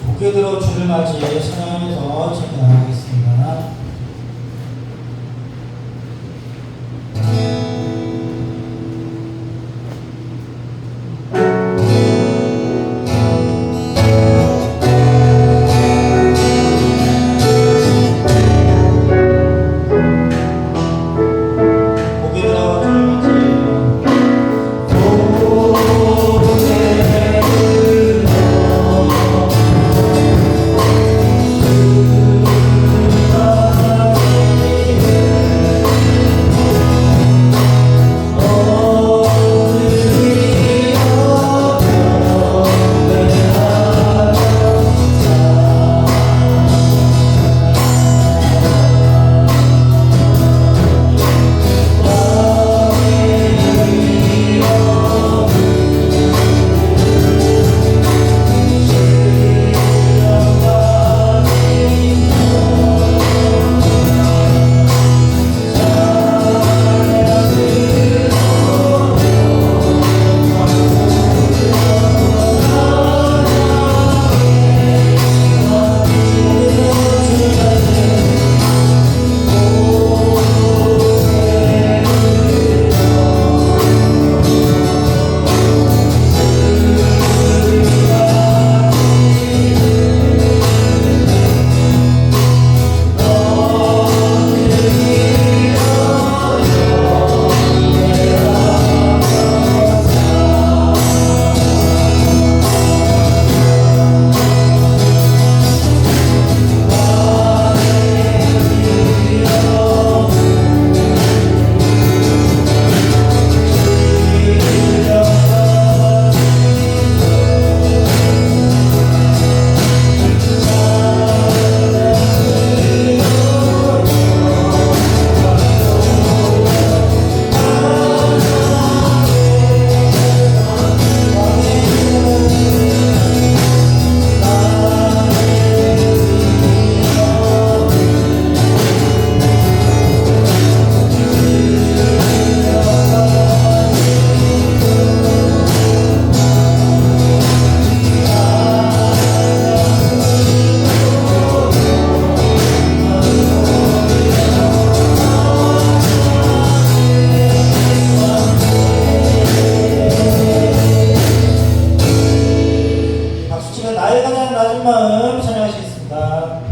목회대로 주를 맞이해 찬양하면서 찬양하겠습니다. 나의 가장 낮은 마음 찬양하시겠습니다.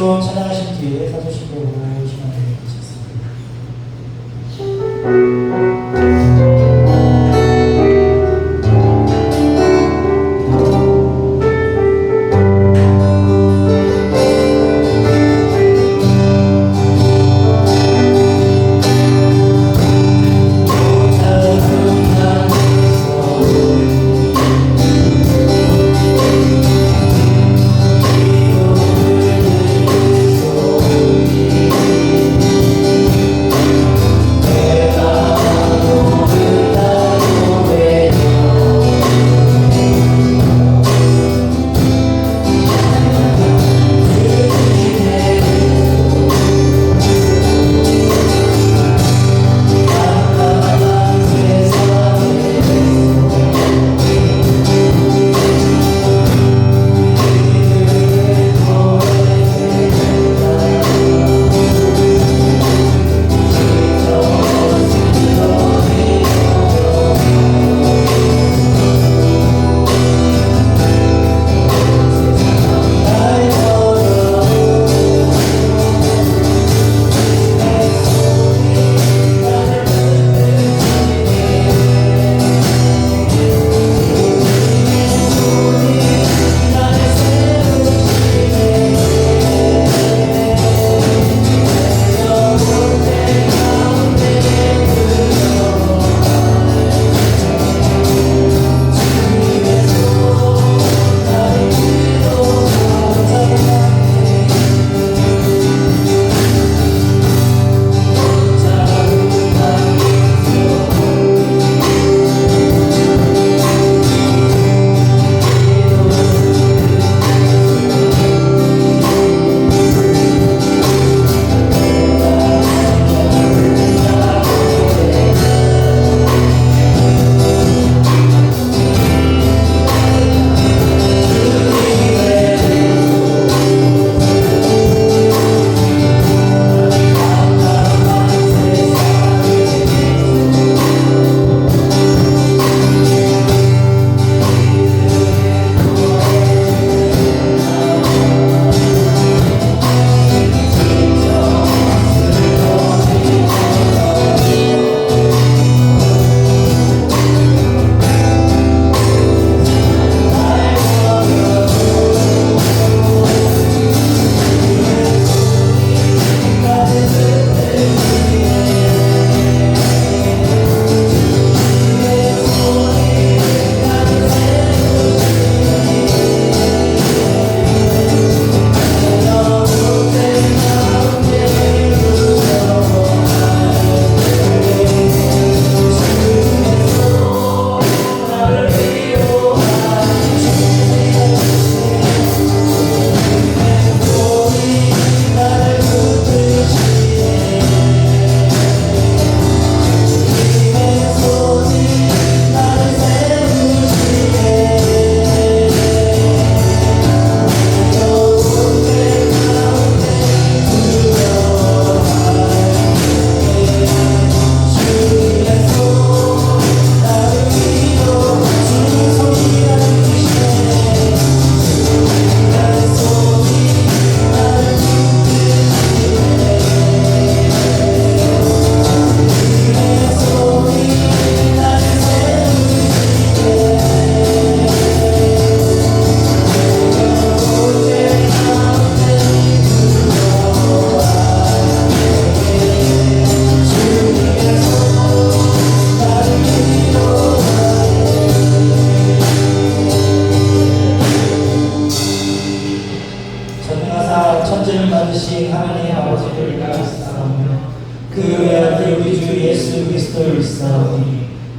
좀 찬양하신 뒤에 사도신경으로 진행하겠습니다.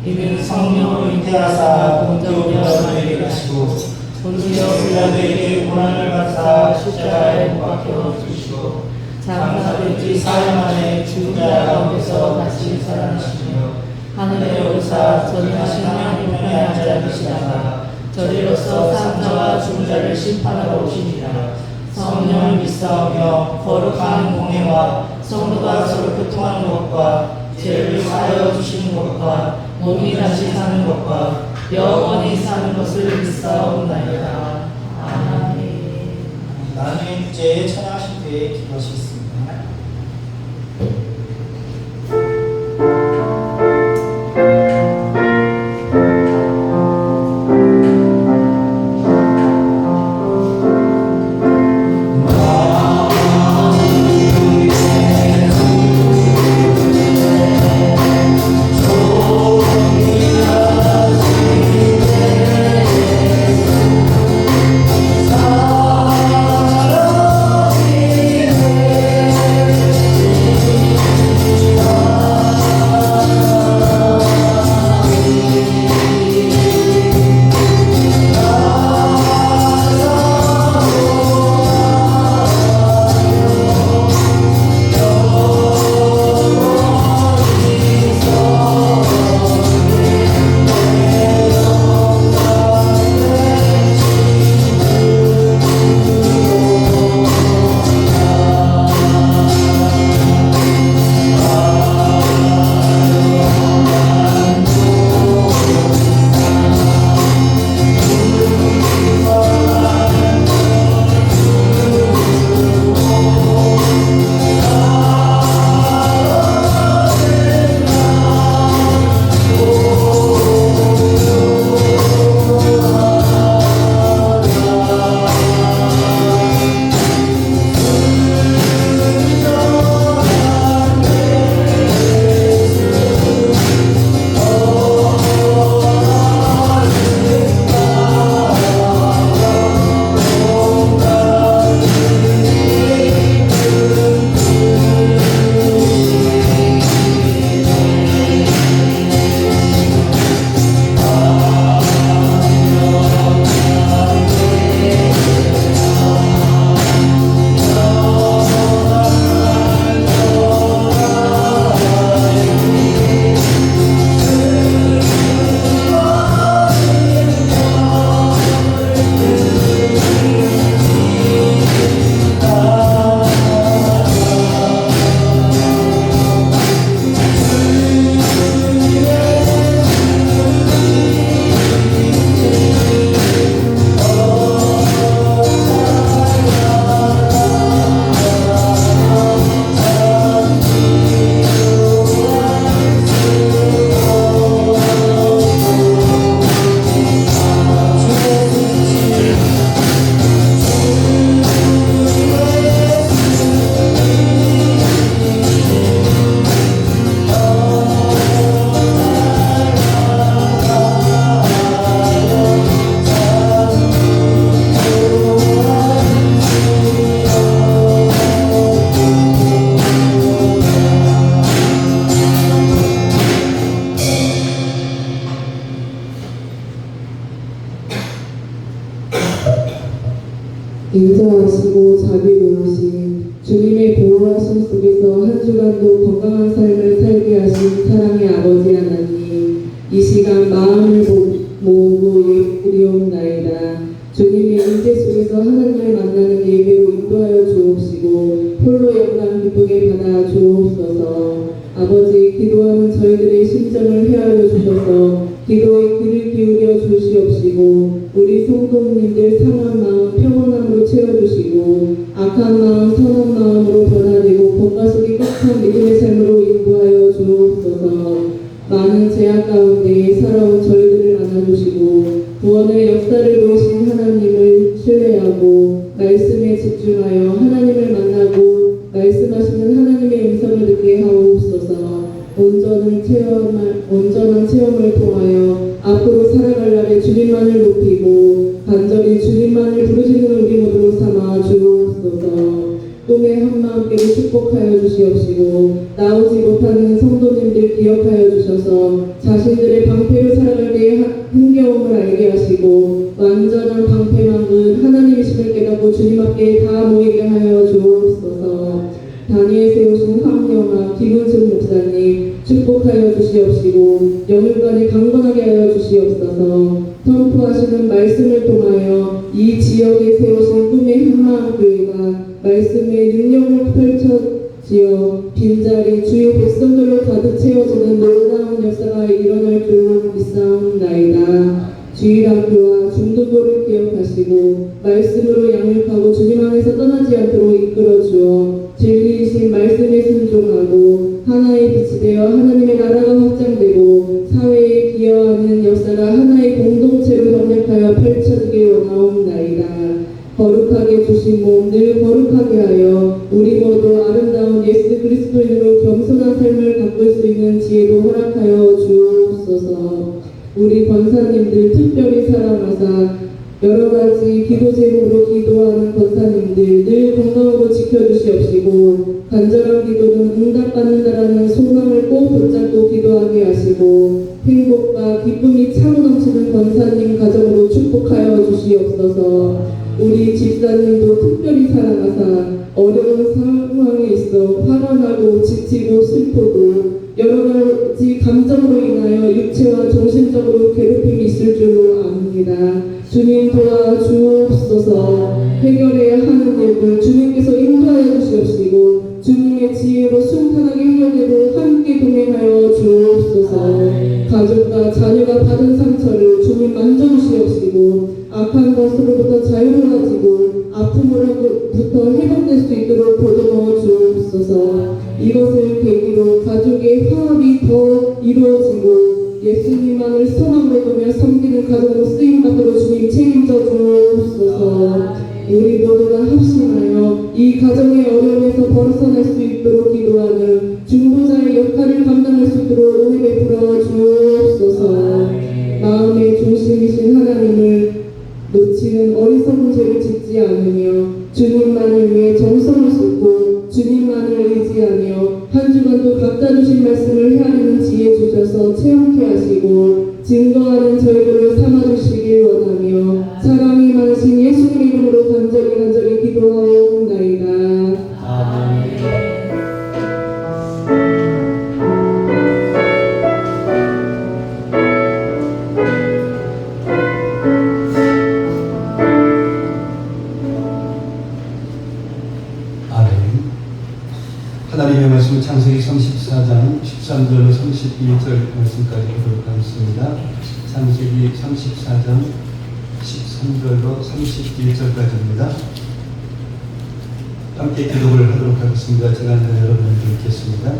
이는 성령으로 잉태하사 본토 피라도에게 가시고 본토 필라도에게 고난을 받사 십자가에 못 박혀 죽으시고 장사된 지 사흘 만에 죽은 자 가운데서 다시 살아나시며 하늘에 오르사 전능하신 하나님 편에 앉아 계시다가 저리로서 산자와 죽은 자를 심판하러 오시니라. 성령을 믿사오며 거룩한 공회와 성도가 서로 교통하는 것과 죄를 사하여 주시는 것과 몸이 다시 사는 것과 영원히 사는 것을 믿사옵나이다. 아멘. 나중에 주제에 찬양하실 때에 기도하시겠습니다. 인자하시고 자비로우신 주님의 보호하심 속에서 한 주간도 건강한 삶을 살게 하신 사랑의 아버지 하나님, 이 시간 마음을 모으고 예쁘리옵나이다. 주님의 인재 속에서 하나님을 만나는 예배로 인도하여 주옵시고 홀로 영광 기쁘게 받아 주옵소서. 아버지, 기도하는 저희들의 심정을 헤아려 주셔서 기도에 귀를 기울여 주시옵시고 우리 성도님들 상한 마음 평온함으로 채워주시고 악한 마음 선한 마음으로 변화되고 본가 속이 꽉찬 믿음의 삶으로 인도하여 주옵소서. 많은 제약 가운데 살아온 저희들을 안아주시고 구원의 역사를 보이신 하나님을 신뢰하고 말씀에 집중하여 하나님을 만나고 말씀하시는 하나님의 음성을 듣게 하옵소서. 온전한 체험을 통하여 앞으로 살아갈 날에 주님만을 높이고 간절히 주님만을 부르시는 우리 모두로 삼아 주옵소서. 꿈의 한마음께를 축복하여 주시옵시고 나오지 못하는 성도님들 기억하여 주셔서 자신들의 방패로 살아갈 때의 흥겨움을 알게 하시고 완전한 방패망은 하나님이심을 깨닫고 주님 앞에 다 모이게 하여 주옵소서. 다니엘 세우신 황영아 김은숙 목사님 축복하여 주시옵시고 영일까지 강건하게 하여 주시옵소서. 선포하시는 말씀을 통하여 이 지역에 세우신 꿈의 한마음교회가 말씀의 능력을 펼쳐지어 빈자리 주요 백성들로 가득 채워지는 놀라운 역사가 일어날 줄 믿사옵나이다. 주일학교와 중등부를 기억하시고 말씀으로 양육하고 주님 안에서 떠나지 않도록 이끌어 주어 진리이신 말씀에 순종하고 하나의 빛이 되어 하나님의 나라가 확장되고 사회에 기여하는 역사가 하나의 공동체로 협력하여 펼쳐지길 원하옵나이다. 거룩하게 주신 몸 늘 거룩하게 하여 우리 모두 아름다운 예수 그리스도인으로 겸손한 삶을 가꿀 수 있는 지혜도 허락하여 주옵소서. 우리 권사님들 특별히 사랑하사 여러 가지 기도 제목으로 기도하는 권사님들 늘 건강으로 지켜주시옵시고 간절한 기도는 응답받는다라는 소망을 꼭 붙잡고 기도하게 하시고 행복과 기쁨이 차고 넘치는 권사님 가정으로 축복하여 주시옵소서. 우리 집사님도 특별히 사랑하사 어려운 상황에 있어 화가 나고 지치고 슬퍼도 여러 가지 감정으로 인하여 육체와 정신적으로 괴롭힘이 있을 줄로 압니다. 주님 도와주옵소서. 해결해야 하는 일을 주님께서 인도하여 주시옵시고 주님의 지혜로 순탄하게 해결되고 함께 동행하여 주옵소서. 가족과 자녀가 받은 상처를 주님 만져주시옵시고 악한 것으로부터 자유로워지고 아픔으로부터 회복될 수 있도록 보듬어 주옵소서. 이것을 계기로 가족의 화합이 더 이루어지고 예수님만을 소망으로 두며 섬기는 가정으로 쓰임받도록 주님 책임져 주옵소서. 우리 모두가 합심하여 이 가정의 어려움에서 벗어날 수 있도록 기도하는 중보자의 역할을 감당할 수 있도록 은혜 베풀어 주옵소서. 마음의 중심이신 하나님을 놓치는 어리석은 죄를 짓지 않으며 주님만을 위해 정성을 쏟고 주님만을 의지하며 한 주간도 갖다 주신 말씀을 헤아리는 지혜 주셔서 체험케 하시고 증거하는 저희들을 삼아주시길 원하며 사랑이 많으신 예수님 이름으로 간절히 기도하옵나이다. 아멘. 하나님의 말씀 창세기 34장 13절로 31절 말씀까지 보도록 하겠습니다. 창세기 34장 13절로 31절까지입니다. 함께 기도를 하도록 하겠습니다. 제가 여러분을 읽겠습니다.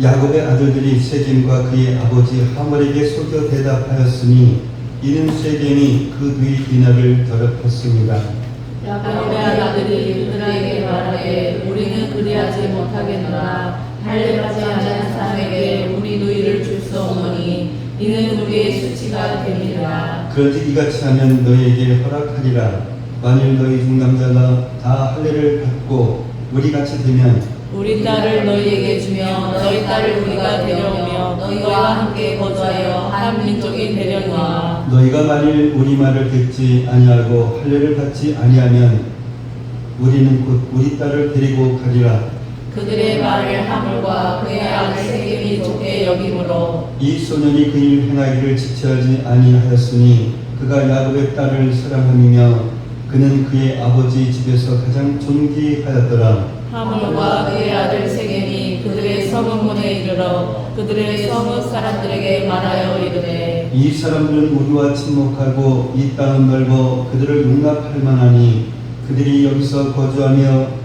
야곱의 아들들이 세겜과 그의 아버지 하몰에게 속여 대답하였으니 이는 세겜이 그 뒤 디나를 더럽혔습니다. 야곱의 아들이 그들에게 말하되 우리는 그리하지 못하겠노라. 할례받지 않은 사람에게 우리 누이를 줄 수 없노니 이는 우리의 수치가 됨이라. 그런즉 이같이 하면 너희에게 허락하리라. 만일 너희 중 남자가 다 할례를 받고 우리같이 되면 우리 딸을 너희에게 주며 너희 딸을 우리가 데려오며 너희와 함께 거주하여 한 민족이 되려니와. 너희가 만일 우리 말을 듣지 아니하고 할례를 받지 아니하면 우리는 곧 우리 딸을 데리고 가리라. 그들의 말을 하물과 그의 아들 세겜이 좋게 여기므로 이 소년이 그 일 행하기를 지체하지 아니하였으니 그가 야곱의 딸을 사랑함이며 그는 그의 아버지 집에서 가장 존귀하였더라. 하물과 그의 아들 세겜이 그들의 성읍문에 이르러 그들의 성읍 사람들에게 말하여 이르되 이 사람들은 우리와 친목하고 이 땅은 넓어 그들을 용납할 만하니 그들이 여기서 거주하며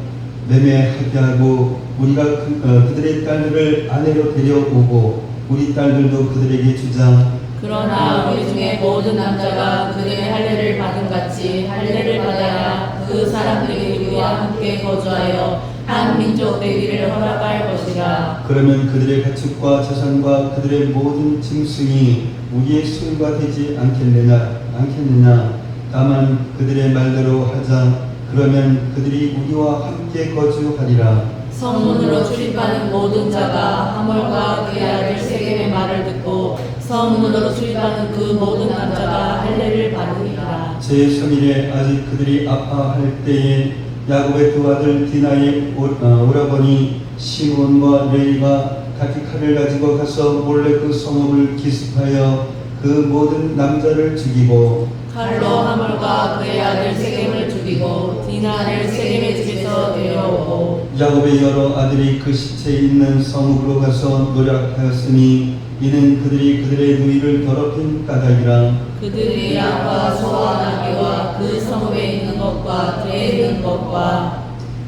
매매하게 하고 우리가 그들의 딸들을 아내로 데려오고 우리 딸들도 그들에게 주자. 그러나 우리 중에 모든 남자가 그들의 할례를 받은 같이 할례를 받아야 그 사람들이 우리와 함께 거주하여 한 민족 되기를 허락할 것이라. 그러면 그들의 가축과 재산과 그들의 모든 짐승이 우리의 소유가 되지 않겠느냐. 다만 그들의 말대로 하자. 그러면 그들이 우리와 함께 거주하리라. 성문으로 출입하는 모든 자가 하몰과 그의 아들 세겜의 말을 듣고 성문으로 출입하는 그 모든 남자가 할례를 받으리라. 제 생일에 아직 그들이 아파할 때에 야곱의 두 아들 디나의 오라버니 시몬과 레이가 각기 칼을 가지고 가서 몰래 그 성읍을 기습하여 그 모든 남자를 죽이고 칼로 하몰과 그의 아들 세겜을 죽이고 디나를 세겜의 집에서 데려오고 야곱의 여러 아들이 그 시체에 있는 성읍으로 가서 노략하였으니 이는 그들이 그들의 누이를 더럽힌 까닭이라. 그들이 양과 소와 나귀와 그 성읍에 있는 것과 들에 있는 것과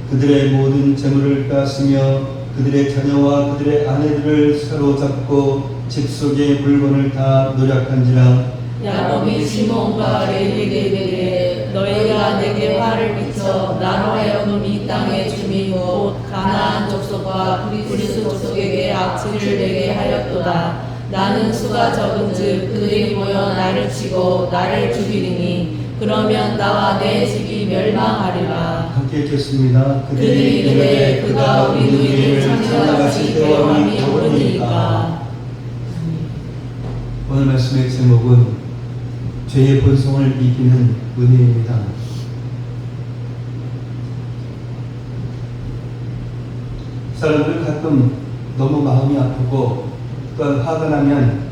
그들의 모든 재물을 빼앗으며 그들의 자녀와 그들의 아내들을 사로잡고 집 속의 물건을 다 노략한지라. 야곱이 시몬과 레위에게 이르되 너희가 내게 화를 미쳐 나로 하여금 이 땅의 주민 곧 가나안 족속과 그리스 족속에게 악취를 내게 하였도다. 나는 수가 적은즉 그들이 모여 나를 치고 나를 죽이리니 그러면 나와 내 집이 멸망하리라. 함께 읽겠습니다. 그들이 이르되 그가 우리 누이를 창녀같이 대화함이 옳으니까. 오늘 말씀의 제목은 죄의 본성을 이기는 은혜입니다. 사람들은 가끔 너무 마음이 아프고 또한 화가 나면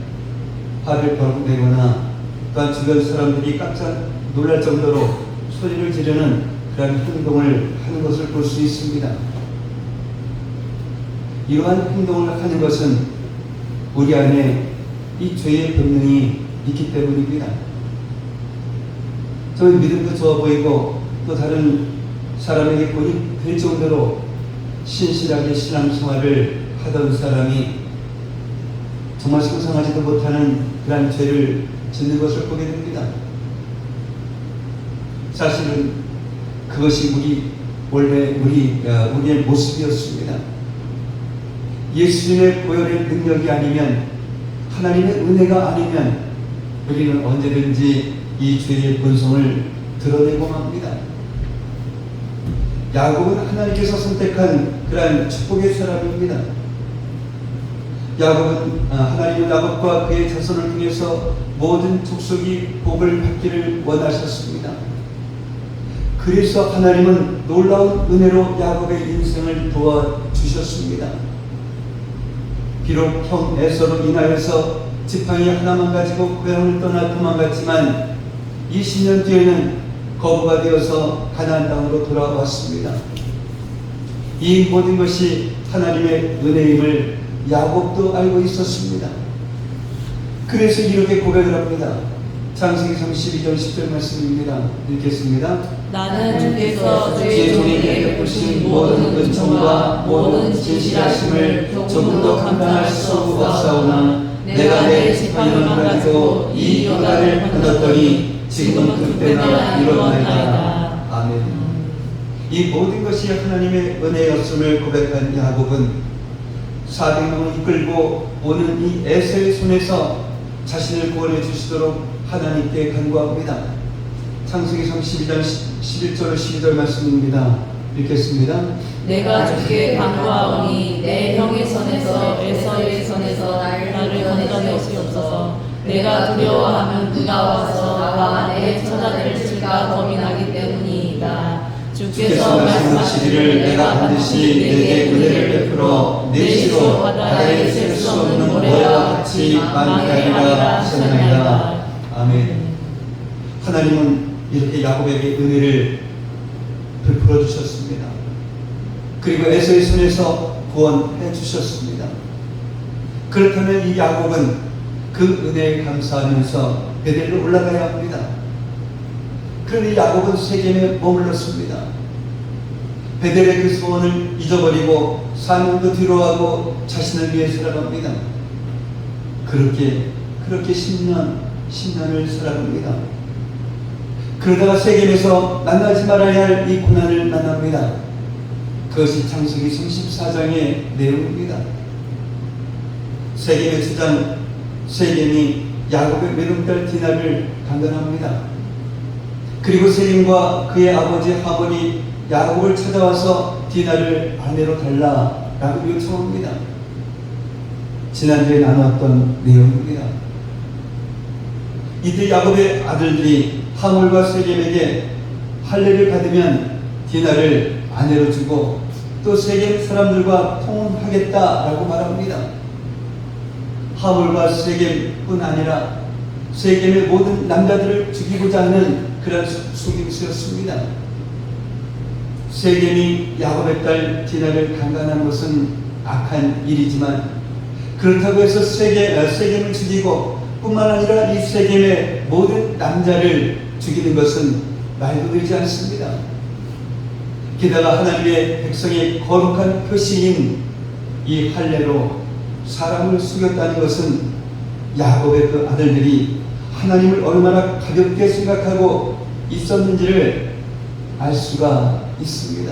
화를 버럭내거나 또한 주변 사람들이 깜짝 놀랄 정도로 소리를 지르는 그런 행동을 하는 것을 볼 수 있습니다. 이러한 행동을 하는 것은 우리 안에 이 죄의 본능이 있기 때문입니다. 저희 믿음도 좋아 보이고 또 다른 사람에게 본이 될 정도로 신실하게 신앙생활을 하던 사람이 정말 상상하지도 못하는 그런 죄를 짓는 것을 보게 됩니다. 사실은 그것이 원래 우리의 모습이었습니다. 예수님의 보혈의 능력이 아니면, 하나님의 은혜가 아니면 우리는 언제든지 이 죄의 본성을 드러내고 맙니다. 야곱은 하나님께서 선택한 그러한 축복의 사람입니다. 야곱은 하나님은 야곱과 그의 자손을 통해서 모든 족속이 복을 받기를 원하셨습니다. 그래서 하나님은 놀라운 은혜로 야곱의 인생을 도와주셨습니다. 비록 형 에서로 인하여서 지팡이 하나만 가지고 고향을 떠나 도망갔지만 20년 뒤에는 거부가 되어서 가나안 땅으로 돌아왔습니다. 이 모든 것이 하나님의 은혜임을 야곱도 알고 있었습니다. 그래서 이렇게 고백을 합니다. 창세기 32장 10절 말씀입니다. 읽겠습니다. 나는 주께서 주의 종에게 베푸신 모든 은총과 모든 진실하심을 조금 더 감당할 수 없사오나 내가 내 지팡이만 가지고 이 요단을 건넜더니 지금은 그때나 이루어나이다. 아멘. 이 모든 것이 하나님의 은혜였음을 고백한 야곱은 400명을 이끌고 오는 이 에서의 손에서 자신을 구원해 주시도록 하나님께 간구합니다. 창세기 32장 11절 12절 말씀입니다. 읽겠습니다. 내가 주께 간구하오니 내 형의 손에서 에서의 손에서 나를 건져내시옵소서. 내가 두려워하면 누가 와서 나와 내 처자들을 칠까 겁이 나기 때문이다. 주께서 말씀하시기를 내가 반드시 내게 은혜를 베풀어 내 시로 바다에 셀 수 없는 모래와 같이 많게 하리라 하셨나이다. 아멘. 하나님은 이렇게 야곱에게 은혜를 베풀어 주셨습니다. 그리고 에서의 손에서 구원해 주셨습니다. 그렇다면 이 야곱은 그 은혜에 감사하면서 베델로 올라가야 합니다. 그런데 야곱은 세겜에 머물렀습니다. 베델의 그 소원을 잊어버리고 4년도 뒤로하고 자신을 위해 살아갑니다. 그렇게 10년을 살아갑니다. 그러다가 세겜에서 만나지 말아야 할 이 고난을 만납니다. 그것이 창세기 34장의 내용입니다. 세겜의 주장 세겜이 야곱의 외동딸 디나를 강간합니다. 그리고 세겜과 그의 아버지 하볼이 야곱을 찾아와서 디나를 아내로 달라라고 요청합니다. 지난주에 나눴던 내용입니다. 이때 야곱의 아들들이 하몰과 세겜에게 할례를 받으면 디나를 아내로 주고 또 세겜 사람들과 통혼하겠다라고 말합니다. 하몰과 세겜뿐 아니라 세겜의 모든 남자들을 죽이고자 하는 그런 속임수였습니다. 세겜이 야곱의 딸 디나를 강간한 것은 악한 일이지만 그 그렇다고 해서 세겜을 죽이고 뿐만 아니라 이 세겜의 모든 남자를 죽이는 것은 말도 되지 않습니다. 게다가 하나님의 백성의 거룩한 표시인 이 할례로 사람을 죽였다는 것은 야곱의 그 아들들이 하나님을 얼마나 가볍게 생각하고 있었는지를 알 수가 있습니다.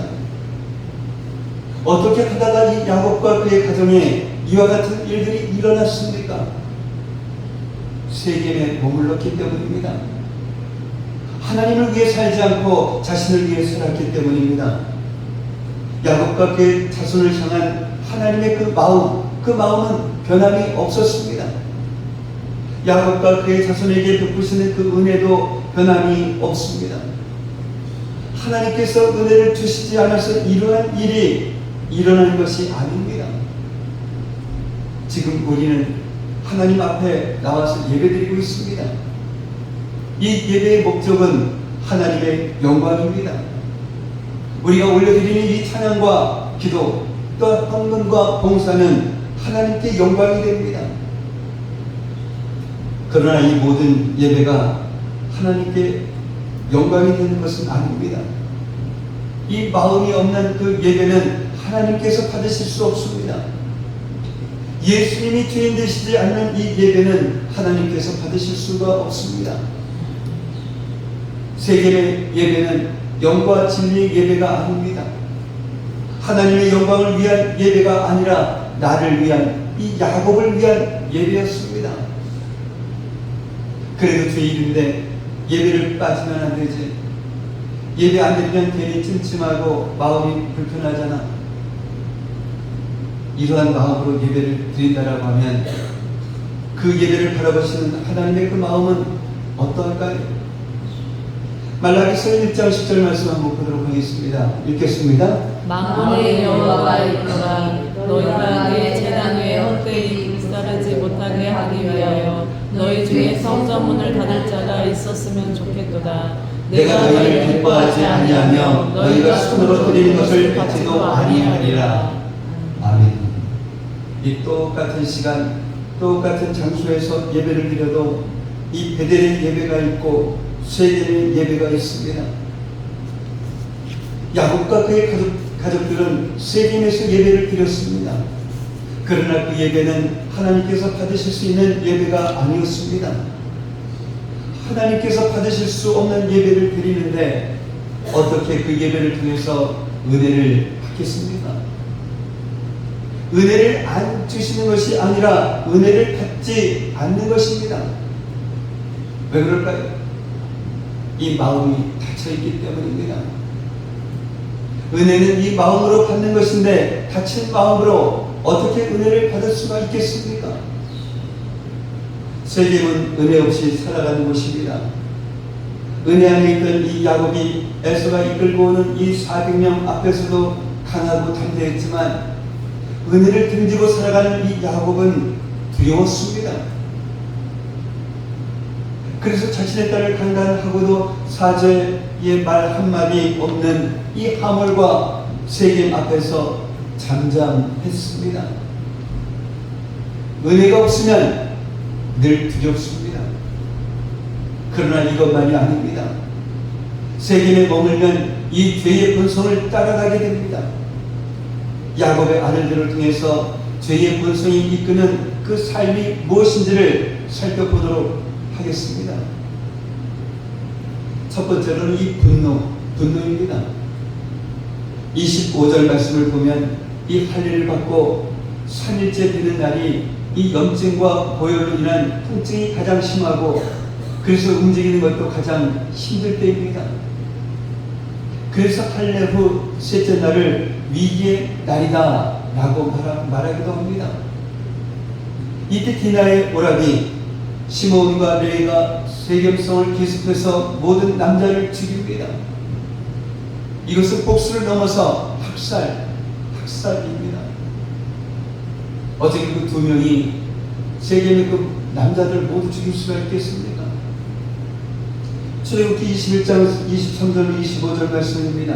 어떻게 하다가 이 야곱과 그의 가정에 이와 같은 일들이 일어났습니까? 세겜에 머물렀기 때문입니다. 하나님을 위해 살지 않고 자신을 위해 살았기 때문입니다. 야곱과 그의 자손을 향한 하나님의 그 마음은 변함이 없었습니다. 야곱과 그의 자손에게 베푸시는 그 은혜도 변함이 없습니다. 하나님께서 은혜를 주시지 않아서 이러한 일이 일어나는 것이 아닙니다. 지금 우리는 하나님 앞에 나와서 예배드리고 있습니다. 이 예배의 목적은 하나님의 영광입니다. 우리가 올려드리는 이 찬양과 기도, 또 헌금과 봉사는 하나님께 영광이 됩니다. 그러나 이 모든 예배가 하나님께 영광이 되는 것은 아닙니다. 이 마음이 없는 그 예배는 하나님께서 받으실 수 없습니다. 예수님이 주인 되시지 않는 이 예배는 하나님께서 받으실 수가 없습니다. 세겜의 예배는 영과 진리의 예배가 아닙니다. 하나님의 영광을 위한 예배가 아니라 나를 위한, 이 야곱을 위한 예배였습니다. 그래도 주의 이름인데 예배를 빠지면 안 되지. 예배 안 드리면 괜히 찜찜하고 마음이 불편하잖아. 이러한 마음으로 예배를 드린다라고 하면 그 예배를 바라보시는 하나님의 그 마음은 어떠할까요? 말라기서 1장 10절 말씀 한번 보도록 하겠습니다. 읽겠습니다. 만군의 여호와가 있노라. 너희가 내 제단 위에 헛되이 불사르지 못하게 하기 위하여 너희 중에 성전문을 닫을 자가 있었으면 좋겠도다. 내가 너희를 기뻐하지 아니하며 너희가 손으로 드리는 것을 받지도 아니하리라. 아멘. 이 똑같은 시간, 똑같은 장소에서 예배를 드려도 이 베델의 예배가 있고 세겜의 예배가 있습니다. 야곱과 그의 가족들은 세겜에서 예배를 드렸습니다. 그러나 그 예배는 하나님께서 받으실 수 있는 예배가 아니었습니다. 하나님께서 받으실 수 없는 예배를 드리는데 어떻게 그 예배를 통해서 은혜를 받겠습니까? 은혜를 안 주시는 것이 아니라 은혜를 받지 않는 것입니다. 왜 그럴까요? 이 마음이 닫혀있기 때문입니다. 은혜는 이 마음으로 받는 것인데 닫힌 마음으로 어떻게 은혜를 받을 수가 있겠습니까? 세겜은 은혜 없이 살아가는 곳입니다. 은혜 안에 있던 이 야곱이 에서가 이끌고 오는 이 400명 앞에서도 강하고 담대했지만 은혜를 등지고 살아가는 이 야곱은 두려웠습니다. 그래서 자신의 딸을 강간하고도 사죄의 말 한마디 없는 이 하몰과 세겜 앞에서 잠잠했습니다. 은혜가 없으면 늘 두렵습니다. 그러나 이것만이 아닙니다. 세겜에 머물면 이 죄의 본성을 따라가게 됩니다. 야곱의 아들들을 통해서 죄의 본성이 이끄는 그 삶이 무엇인지를 살펴보도록 하겠습니다. 첫 번째로는 이 분노입니다. 25절 말씀을 보면 이 할례를 받고 3일째 되는 날이 이 염증과 보혈로 인한 통증이 가장 심하고 그래서 움직이는 것도 가장 힘들 때입니다. 그래서 할례 후 셋째 날을 위기의 날이다 라고 말하기도 합니다. 이때 디나의 오라비 시므온과 레위가 세겜성을 기습해서 모든 남자를 죽입니다. 이것은 복수를 넘어서 학살입니다. 어떻게 그 두 명이 세겜의 그 남자들 모두 죽일 수가 있겠습니까? 출애굽기 21장 23절 25절 말씀입니다.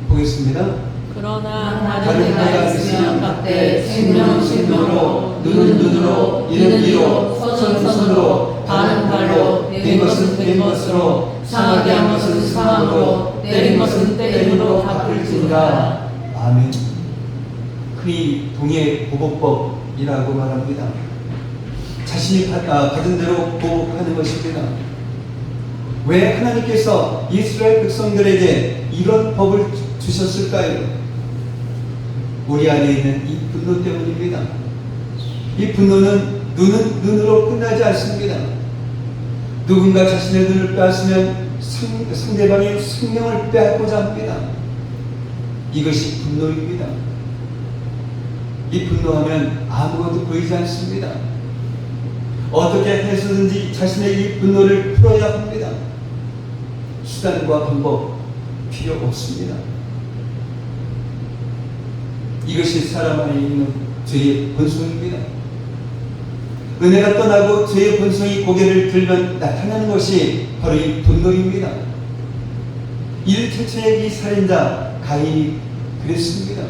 보겠습니다. 그러나 다른 해가 있으면 각대 생명으로 눈은 눈으로, 이는 이로, 손은 손으로, 발은 발로, 된 것은 된 것으로, 상하게 한 것은 상함으로, 때린 것은 때림으로 갚을지니라. 아멘. 흔히 동해 보복법이라고 말합니다. 자신이 받은 대로 보복하는 것입니다. 왜 하나님께서 이스라엘 백성들에게 이런 법을 주셨을까요? 우리 안에 있는 이 분노 때문입니다. 이 분노는 눈은 눈으로 끝나지 않습니다. 누군가 자신의 눈을 빼앗으면 상대방의 생명을 빼앗고자 합니다. 이것이 분노입니다. 이 분노하면 아무것도 보이지 않습니다. 어떻게 해서든지 자신의 이 분노를 풀어야 합니다. 수단과 방법 필요 없습니다. 이것이 사람 안에 있는 죄의 본성입니다. 은혜가 떠나고 죄의 본성이 고개를 들면 나타나는 것이 바로 이 분노입니다. 일체체의 이 살인자 가인이 그랬습니다.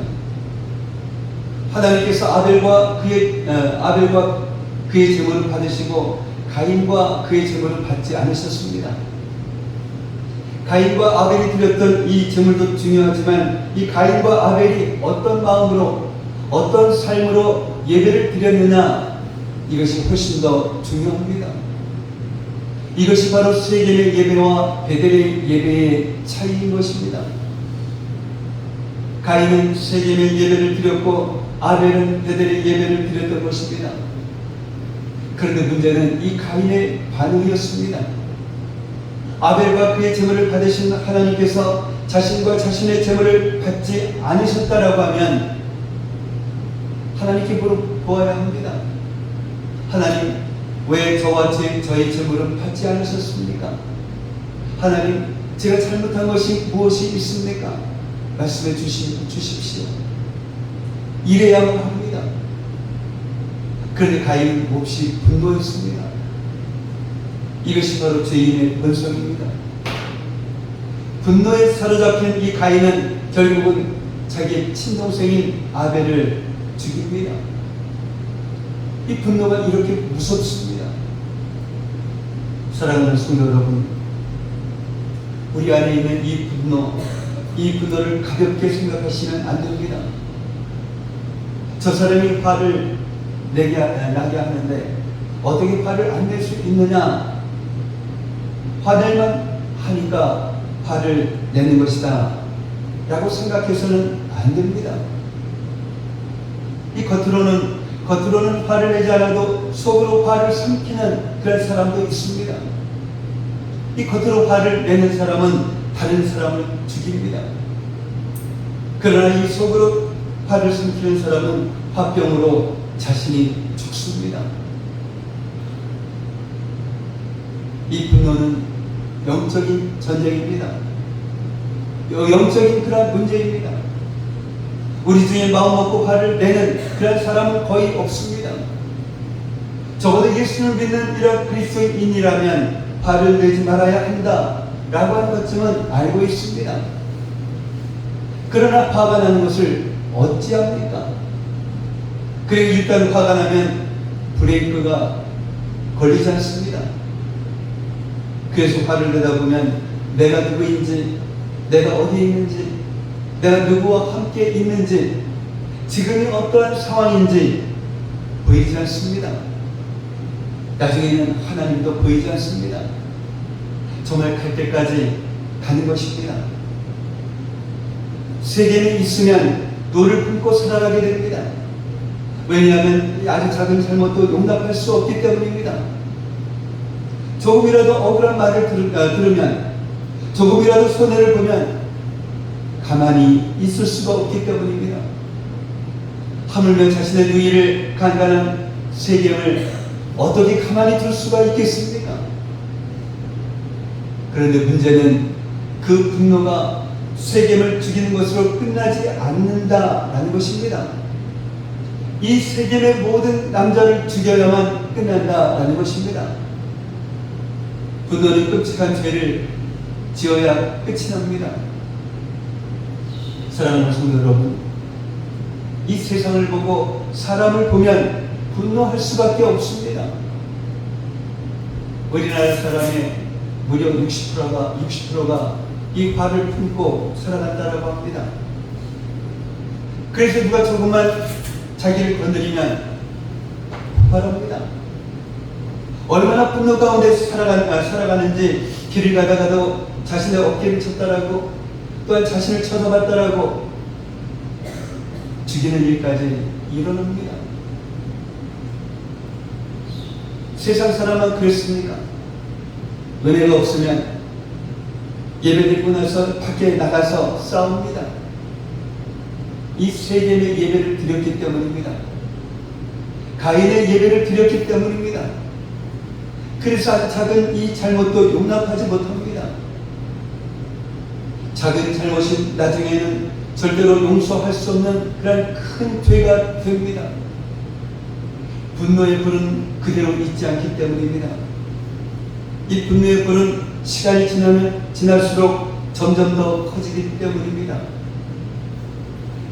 하나님께서 아벨과 그의 제물을 받으시고 가인과 그의 제물을 받지 않으셨습니다. 가인과 아벨이 드렸던 이 제물도 중요하지만 이 가인과 아벨이 어떤 마음으로 어떤 삶으로 예배를 드렸느냐, 이것이 훨씬 더 중요합니다. 이것이 바로 세겜의 예배와 베델의 예배의 차이인 것입니다. 가인은 세겜의 예배를 드렸고 아벨은 베델의 예배를 드렸던 것입니다. 그런데 문제는 이 가인의 반응이었습니다. 아벨과 그의 제물을 받으신 하나님께서 자신과 자신의 제물을 받지 않으셨다라고 하면 하나님께 물어보아야 합니다. 하나님, 왜 저와 저의 제물은 받지 않으셨습니까? 하나님, 제가 잘못한 것이 무엇이 있습니까? 말씀해 주십시오. 이래야만 합니다. 그런데 가인은 몹시 분노했습니다. 이것이 바로 죄인의 본성입니다. 분노에 사로잡힌 이 가인은 결국은 자기의 친동생인 아벨을 죽입니다. 이 분노가 이렇게 무섭습니다. 사랑하는 성도 여러분, 우리 안에 있는 이 분노를 가볍게 생각하시면 안 됩니다. 저 사람이 화를 나게 하는데 어떻게 화를 안 낼 수 있느냐? 화낼만 하니까 화를 내는 것이다 라고 생각해서는 안 됩니다. 이 겉으로는 화를 내지 않아도 속으로 화를 삼키는 그런 사람도 있습니다. 이 겉으로 화를 내는 사람은 다른 사람을 죽입니다. 그러나 이 속으로 화를 삼키는 사람은 화병으로 자신이 죽습니다. 이 분노는 영적인 전쟁입니다. 영적인 그런 문제입니다. 우리 중에 마음 먹고 화를 내는 그런 사람은 거의 없습니다. 적어도 예수를 믿는 이런 그리스도인이라면 화를 내지 말아야 한다 라고 하는 것쯤은 알고 있습니다. 그러나 화가 나는 것을 어찌합니까? 그리고 일단 화가 나면 브레이크가 걸리지 않습니다. 그래서 화를 내다 보면 내가 누구인지, 내가 어디에 있는지, 내가 누구와 함께 있는지, 지금이 어떠한 상황인지 보이지 않습니다. 나중에는 하나님도 보이지 않습니다. 정말 갈 때까지 가는 것입니다. 세계에 있으면 노를 품고 살아가게 됩니다. 왜냐하면 아주 작은 잘못도 용납할 수 없기 때문입니다. 조금이라도 억울한 말을 들으면, 조금이라도 손해를 보면 가만히 있을 수가 없기 때문입니다. 하물며 자신의 누이를 간간한 세겜을 어떻게 가만히 둘 수가 있겠습니까? 그런데 문제는 그 분노가 세겜을 죽이는 것으로 끝나지 않는다라는 것입니다. 이 세겜의 모든 남자를 죽여야만 끝난다라는 것입니다. 분노는 끔찍한 죄를 지어야 끝이 납니다. 사랑하는 성도 여러분, 이 세상을 보고 사람을 보면 분노할 수밖에 없습니다. 우리나라 사람의 무려 60%가 이 화를 품고 살아간다라고 합니다. 그래서 누가 조금만 자기를 건드리면 폭발합니다. 얼마나 분노 가운데 살아가는지 길을 가다가도 자신의 어깨를 쳤다라고, 또한 자신을 쳐다봤다라고 죽이는 일까지 일어납니다. 세상 사람은 그렇습니까? 은혜가 없으면 예배드리고 나서 밖에 나가서 싸웁니다. 이 세겜의 예배를 드렸기 때문입니다. 가인의 예배를 드렸기 때문입니다. 그래서 아주 작은 이 잘못도 용납하지 못합니다. 작은 잘못이 나중에는 절대로 용서할 수 없는 그런 큰 죄가 됩니다. 분노의 불은 그대로 있지 않기 때문입니다. 이 분노의 불은 시간이 지날수록 점점 더 커지기 때문입니다.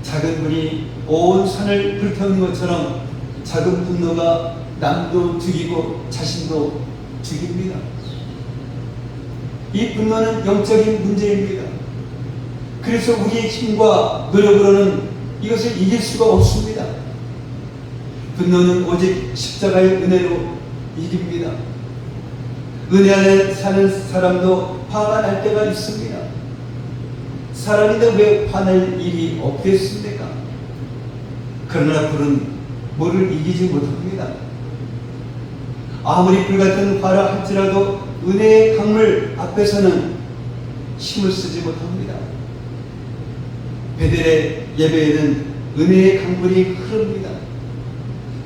작은 불이 온 산을 불태우는 것처럼 작은 분노가 남도 죽이고 자신도 죽입니다. 이 분노는 영적인 문제입니다. 그래서 우리의 힘과 노력으로는 이것을 이길 수가 없습니다. 분노는 오직 십자가의 은혜로 이깁니다. 은혜 안에 사는 사람도 화가 날 때가 있습니다. 사람인데 왜 화낼 일이 없겠습니까? 그러나 불은 뭐를 이기지 못합니다. 아무리 불같은 화라 할지라도 은혜의 강물 앞에서는 힘을 쓰지 못합니다. 베델의 예배에는 은혜의 강물이 흐릅니다.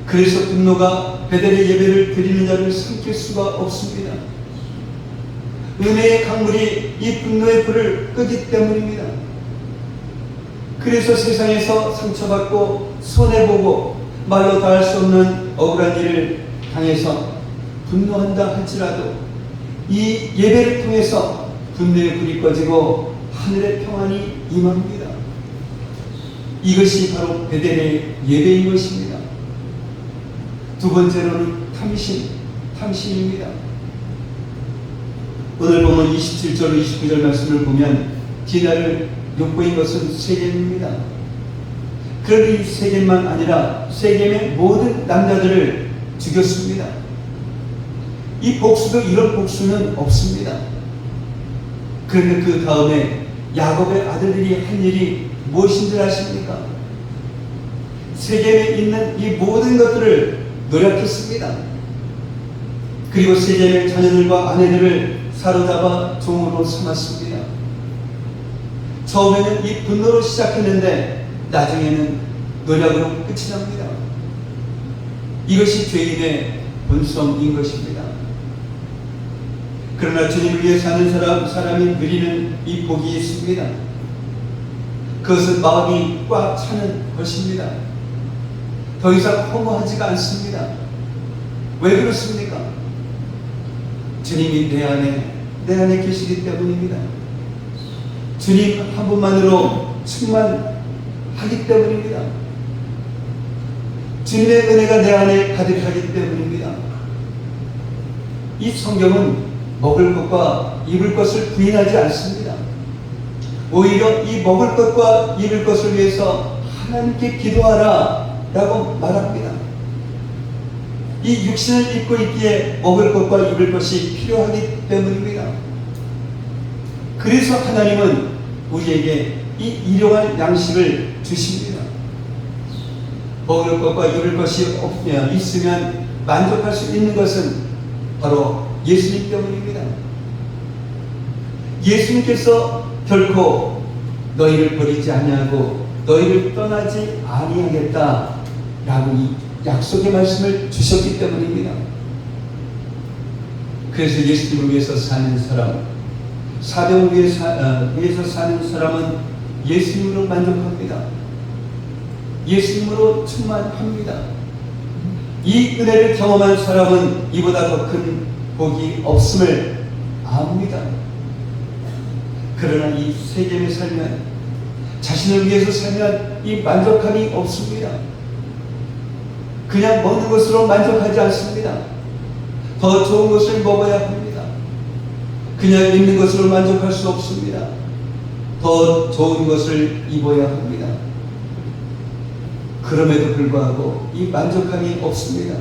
그래서 분노가 베델의 예배를 드리는 자를 삼킬 수가 없습니다. 은혜의 강물이 이 분노의 불을 끄기 때문입니다. 그래서 세상에서 상처받고 손해보고 말로 다 할 수 없는 억울한 일을 당해서 분노한다 할지라도 이 예배를 통해서 분노의 불이 꺼지고 하늘의 평안이 임합니다. 이것이 바로 베델의 예배인 것입니다. 두 번째로는 탐심입니다. 오늘 보면 27절 29절 말씀을 보면 디나를 욕보인 것은 세겜입니다. 그런데 이 세겜만 아니라 세겜의 모든 남자들을 죽였습니다. 이 복수도 이런 복수는 없습니다. 그런데 그 다음에 야곱의 아들들이 한 일이 무엇인지 아십니까? 세겜에 있는 이 모든 것들을 노력했습니다. 그리고 세겜의 자녀들과 아내들을 사로잡아 종으로 삼았습니다. 처음에는 이 분노로 시작했는데 나중에는 노력으로 끝이 납니다. 이것이 죄인의 본성인 것입니다. 그러나 주님을 위해 사는 사람이 누리는 이 복이 있습니다. 그것은 마음이 꽉 차는 것입니다. 더 이상 허무하지가 않습니다. 왜 그렇습니까? 주님이 내 안에 계시기 때문입니다. 주님 한 분만으로 충만하기 때문입니다. 주님의 은혜가 내 안에 가득하기 때문입니다. 이 성경은 먹을 것과 입을 것을 부인하지 않습니다. 오히려 이 먹을 것과 입을 것을 위해서 하나님께 기도하라 라고 말합니다. 이 육신을 입고 있기에 먹을 것과 입을 것이 필요하기 때문입니다. 그래서 하나님은 우리에게 이 일용할 양식을 주십니다. 먹을 것과 입을 것이 있으면 만족할 수 있는 것은 바로 예수님 때문입니다. 예수님께서 결코 너희를 버리지 아니하고 너희를 떠나지 아니하겠다라고 이 약속의 말씀을 주셨기 때문입니다. 그래서 예수님을 위해서 사는 사람, 사명을 위해서 사는 사람은 예수님으로 만족합니다. 예수님으로 충만합니다. 이 은혜를 경험한 사람은 이보다 더 큰 복이 없음을 압니다. 그러나 이 세겜에 살면, 자신을 위해서 살면 이 만족함이 없습니다. 그냥 먹는 것으로 만족하지 않습니다. 더 좋은 것을 먹어야 합니다. 그냥 입는 것으로 만족할 수 없습니다. 더 좋은 것을 입어야 합니다. 그럼에도 불구하고 이 만족함이 없습니다.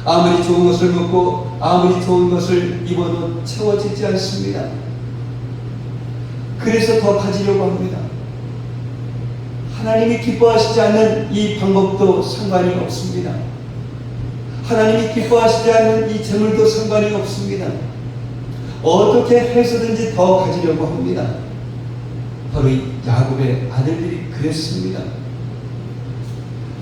아무리 좋은 것을 먹고 아무리 좋은 것을 입어도 채워지지 않습니다. 그래서 더 가지려고 합니다. 하나님이 기뻐하시지 않는 이 방법도 상관이 없습니다. 하나님이 기뻐하시지 않는 이 재물도 상관이 없습니다. 어떻게 해서든지 더 가지려고 합니다. 바로 이 야곱의 아들들이 그랬습니다.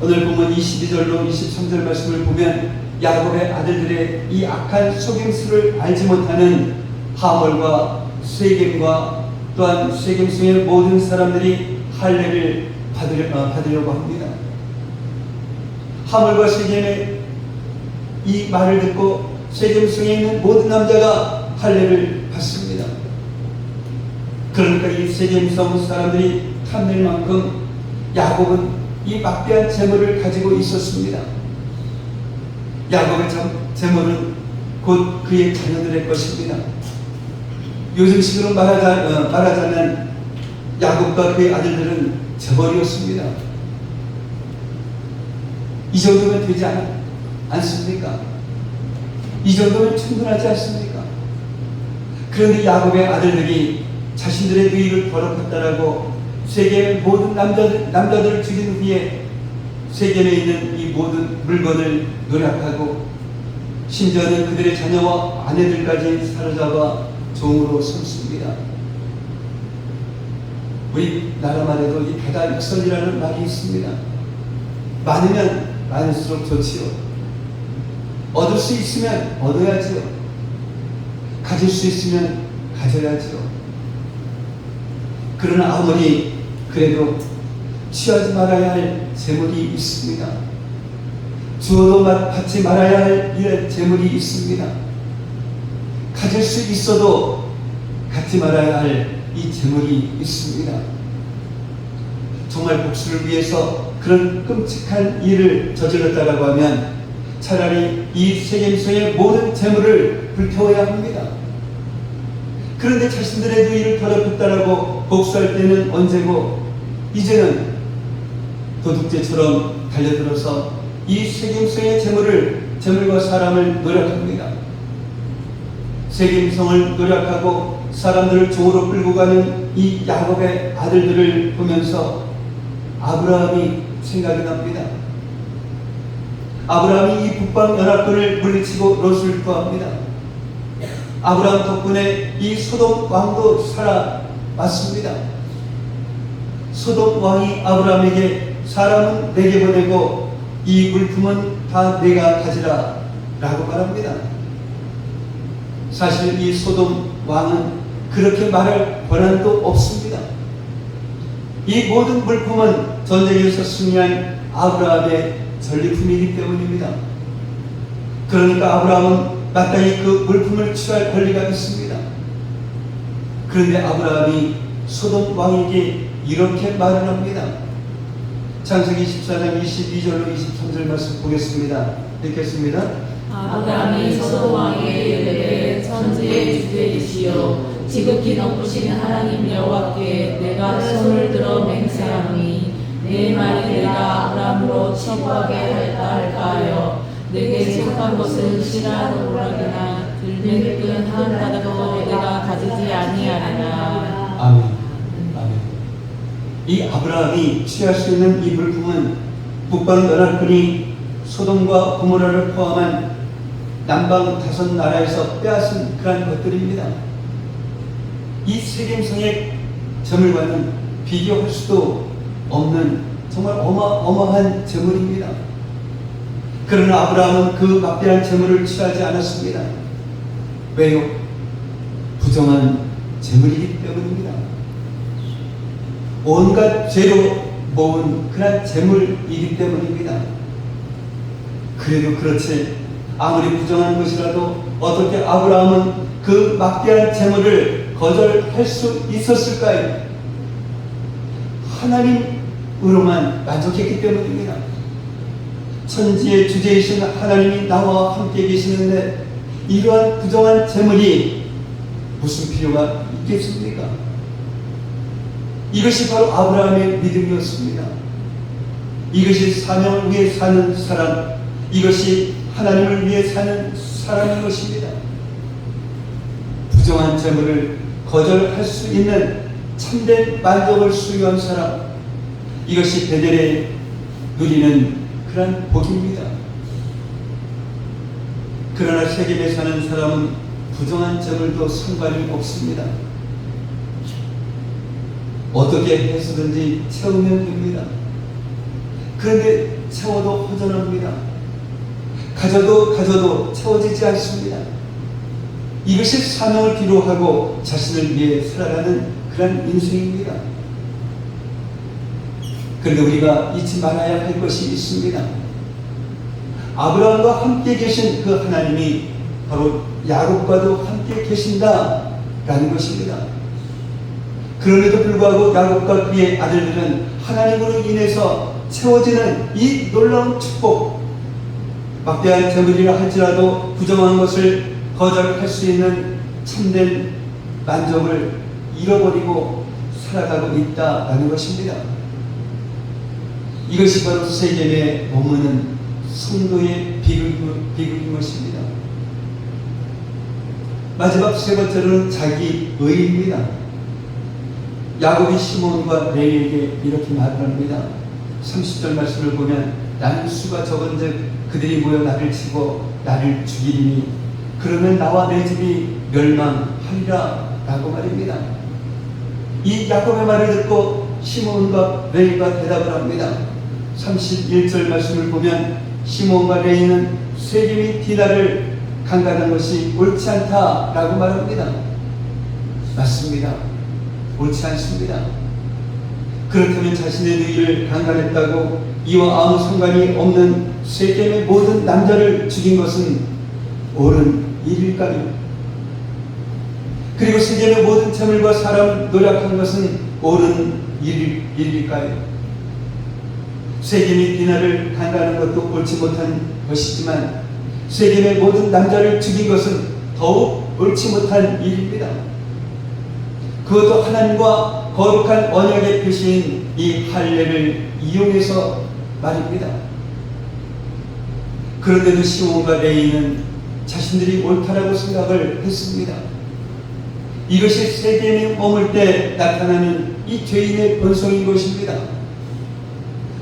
오늘 보면 22절로 23절 말씀을 보면 야곱의 아들들의 이 악한 속임수를 알지 못하는 하몰과 세겜과 또한 세겜성의 모든 사람들이 할례를 받으려고 합니다. 하몰과 세겜의 이 말을 듣고 세겜성에 있는 모든 남자가 할례를 받습니다. 그러니까 이 세겜성 사람들이 탐낼 만큼 야곱은 이 막대한 재물을 가지고 있었습니다. 야곱의 재물은 곧 그의 자녀들의 것입니다. 요즘식으로 말하자면 야곱과 그의 아들들은 재벌이었습니다. 이 정도면 되지 않습니까? 이 정도면 충분하지 않습니까? 그런데 야곱의 아들들이 자신들의 누이를 더럽혔다라고 세겜의 모든 남자들을 죽인 후에 세겜에 있는 이 모든 물건을 노력하고 심지어는 그들의 자녀와 아내들까지 사로잡아 종으로 삼습니다. 우리나라만 해도 이 배달익선이라는 말이 있습니다. 많으면 많을수록 좋지요. 얻을 수 있으면 얻어야지요. 가질 수 있으면 가져야지요. 그러나 아무리 그래도 취하지 말아야 할 재물이 있습니다. 주어도 받지 말아야 할 재물이 있습니다. 가질 수 있어도 갖지 말아야 할 이 재물이 있습니다. 정말 복수를 위해서 그런 끔찍한 일을 저질렀다라고 하면 차라리 이 세겜성의 모든 재물을 불태워야 합니다. 그런데 자신들의 누이를 더럽혔다라고 복수할 때는 언제고 이제는 도둑질처럼 달려들어서 이 세겜성의 재물과 사람을 노력합니다. 세겜성을 노력하고 사람들을 종으로 끌고 가는 이 야곱의 아들들을 보면서 아브라함이 생각이 납니다. 아브라함이 이 북방연합군을 물리치고 롯을 구합니다. 아브라함 덕분에 이 소돔 왕도 살아왔습니다. 소돔 왕이 아브라함에게 사람은 내게 보내고 이 물품은 다 내가 가지라 라고 말합니다. 사실 이 소돔 왕은 그렇게 말할 권한도 없습니다. 이 모든 물품은 전쟁에서 승리한 아브라함의 전리품이기 때문입니다. 그러니까 아브라함은 마땅히 그 물품을 취할 권리가 있습니다. 그런데 아브라함이 소돔 왕에게 이렇게 말을 합니다. 창세기 14장 22절로 23절 말씀 보겠습니다. 읽겠습니다. 아브라함이 소돔 왕에게 이르되 천지의 주제이시여 지극히 높으신 하나님 여호와께 내가 손을 들어 맹세하노니 내 말이 내가 아브라함으로 치부하게 할까 하여 내게 속한 것은 씨라도 오락이나 들매든 한 가닥도 내가 가지지 아니하리라. 아멘. 아멘. 이 아브라함이 취할 수 있는 이 물품은 북방연합군이 소돔과 고모라를 포함한 남방 5나라에서 빼앗은 그러한 것들입니다. 이 세겜성의 재물과는 비교할 수도 없는 정말 어마어마한 재물입니다. 그러나 아브라함은 그 막대한 재물을 취하지 않았습니다. 왜요? 부정한 재물이기 때문입니다. 온갖 죄로 모은 그런 재물이기 때문입니다. 그래도 그렇지 아무리 부정한 것이라도 어떻게 아브라함은 그 막대한 재물을 거절할 수 있었을까요? 하나님으로만 만족했기 때문입니다. 천지의 주제이신 하나님이 나와 함께 계시는데 이러한 부정한 재물이 무슨 필요가 있겠습니까? 이것이 바로 아브라함의 믿음이었습니다. 이것이 사명을 위해 사는 사람, 이것이 하나님을 위해 사는 사람인 것입니다. 부정한 재물을 거절할 수 있는 참된 만족을 수여한 사람, 이것이 베델에 누리는 그런 복입니다. 그러나 세겜에 사는 사람은 부정한 재물도 상관이 없습니다. 어떻게 해서든지 채우면 됩니다. 그런데 채워도 허전합니다. 가져도 채워지지 않습니다. 이것이 사명을 기로하고 자신을 위해 살아가는 그런 인생입니다. 그런데 우리가 잊지 말아야 할 것이 있습니다. 아브라함과 함께 계신 그 하나님이 바로 야곱과도 함께 계신다라는 것입니다. 그럼에도 불구하고 야곱과 그의 아들들은 하나님으로 인해서 채워지는 이 놀라운 축복, 막대한 재물이라 할지라도 부정한 것을 거절할 수 있는 참된 만족을 잃어버리고 살아가고 있다라는 것입니다. 이것이 바로 세겜에 머무는 성도의 비극인 것입니다. 마지막 세 번째로는 자기 의입니다. 야곱이 시몬과 레위에게 이렇게 말을 합니다. 30절 말씀을 보면 나는 수가 적은즉 그들이 모여 나를 치고 나를 죽이리니 그러면 나와 내 집이 멸망하리라 라고 말입니다. 이 야곱의 말을 듣고 시몬과 레위가 대답을 합니다. 31절 말씀을 보면 시몬과 레위는 세겜이 디나를 강간한 것이 옳지 않다라고 말합니다. 맞습니다. 옳지 않습니다. 그렇다면 자신의 누이를 강간했다고 이와 아무 상관이 없는 세겜의 모든 남자를 죽인 것은 옳은 일일까요? 그리고 세겜의 모든 재물과 사람을 노력한 것은 옳은 일일까요? 세겜이 디나를 강간하는 것도 옳지 못한 것이지만 세겜의 모든 남자를 죽인 것은 더욱 옳지 못한 일입니다. 그것도 하나님과 거룩한 언약의 표시인 이 할례를 이용해서 말입니다. 그런데도 시몬과 레위는 자신들이 옳다라고 생각을 했습니다. 이것이 세겜에 머물 때 나타나는 이 죄인의 본성인 것입니다.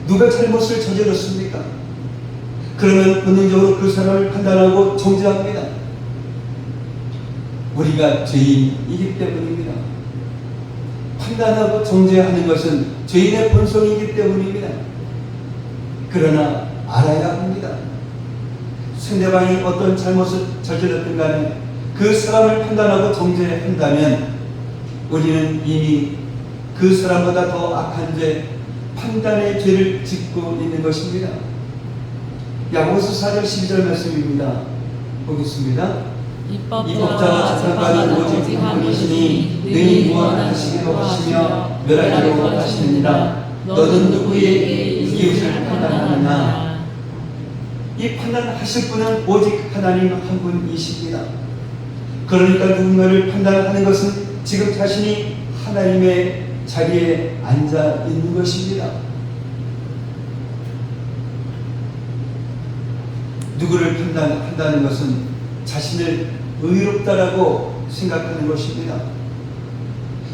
누가 잘못을 저질렀습니까? 그러면 본능적으로 그 사람을 판단하고 정죄합니다. 우리가 죄인이기 때문입니다. 판단하고 정죄하는 것은 죄인의 본성이기 때문입니다. 그러나 알아야 합니다. 상대방이 어떤 잘못을 저질렀든 간에 그 사람을 판단하고 정죄한다면 우리는 이미 그 사람보다 더 악한 죄, 판단의 죄를 짓고 있는 것입니다. 야고보서 4장 12절 말씀입니다. 보겠습니다. 입법자와 재판관은 오직 한 분이시니 능히 구원하시기도 하시며 멸하기도 하시느니라. 너는 누구에게 이웃을 판단하느냐? 이 판단하실 분은 오직 하나님 한 분이십니다. 그러니까 누군가를 판단하는 것은 지금 자신이 하나님의 자리에 앉아 있는 것입니다. 누구를 판단한다는 것은 자신을 의롭다라고 생각하는 것입니다.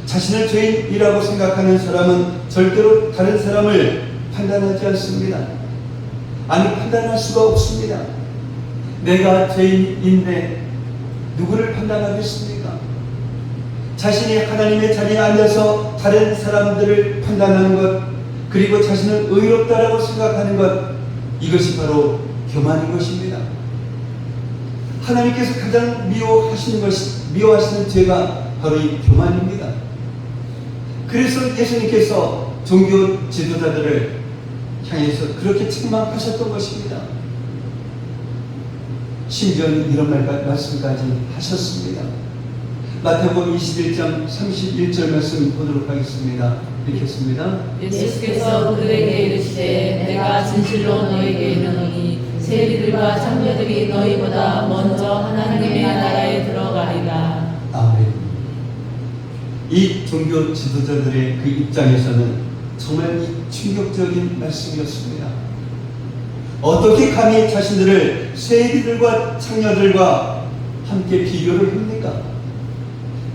자신을 죄인이라고 생각하는 사람은 절대로 다른 사람을 판단하지 않습니다. 아니, 판단할 수가 없습니다. 내가 죄인인데 누구를 판단하겠습니까? 자신이 하나님의 자리에 앉아서 다른 사람들을 판단하는 것, 그리고 자신을 의롭다라고 생각하는 것, 이것이 바로 교만인 것입니다. 하나님께서 가장 미워하시는 죄가 바로 이 교만입니다. 그래서 예수님께서 종교 지도자들을 향해서 그렇게 책망하셨던 것입니다. 심지어는 이런 말씀까지 하셨습니다. 마태복음 21장 31절 말씀 보도록 하겠습니다. 읽겠습니다. 예수께서 그들에게 이르시되 내가 내가 진실로 너에게 이르노니 세리들과 장녀들이 너희보다 먼저 하나님의 나라에 들어가리라. 아멘. 이 종교 지도자들의 그 입장에서는 정말 이 충격적인 말씀이었습니다. 어떻게 감히 자신들을 세리들과 창녀들과 함께 비교를 합니까?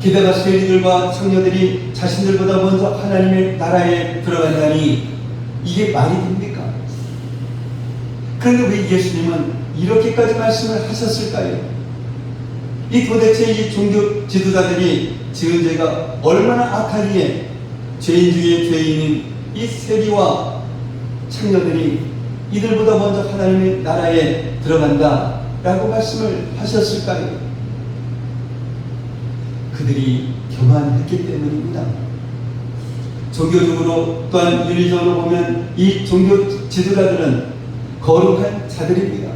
게다가 세리들과 창녀들이 자신들보다 먼저 하나님의 나라에 들어간다니 이게 말이 됩니까? 그런데 왜 예수님은 이렇게까지 말씀을 하셨을까요? 이 도대체 이 종교 지도자들이 지은 죄가 얼마나 악하기에 죄인 중에 죄인인 이 세리와 창녀들이 이들보다 먼저 하나님의 나라에 들어간다 라고 말씀을 하셨을까요? 그들이 교만했기 때문입니다. 종교적으로 또한 윤리적으로 보면 이 종교 지도자들은 거룩한 자들입니다.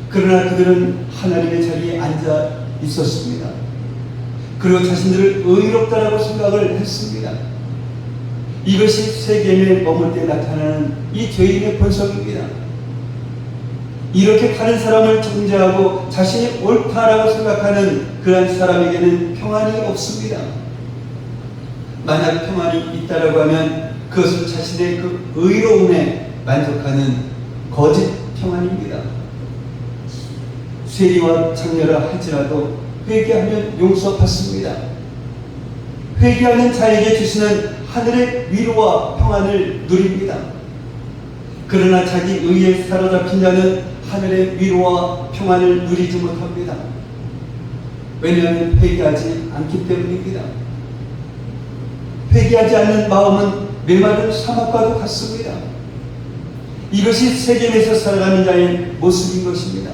그러나 그들은 하나님의 자리에 앉아 있었습니다. 그리고 자신들을 의롭다라고 생각을 했습니다. 이것이 세겜에 머물 때 나타나는 이 죄인의 본성입니다. 이렇게 다른 사람을 정죄하고 자신이 옳다라고 생각하는 그런 사람에게는 평안이 없습니다. 만약 평안이 있다라고 하면 그것은 자신의 그 의로움에 만족하는 거짓 평안입니다. 세리와 창녀라 할지라도 회개하면 용서받습니다. 회개하는 자에게 주시는 하늘의 위로와 평안을 누립니다. 그러나 자기 의에 사로잡힌 자는 하늘의 위로와 평안을 누리지 못합니다. 왜냐하면 회개하지 않기 때문입니다. 회개하지 않는 마음은 메마른 사막과도 같습니다. 이것이 세겜에서 살아가는 자의 모습인 것입니다.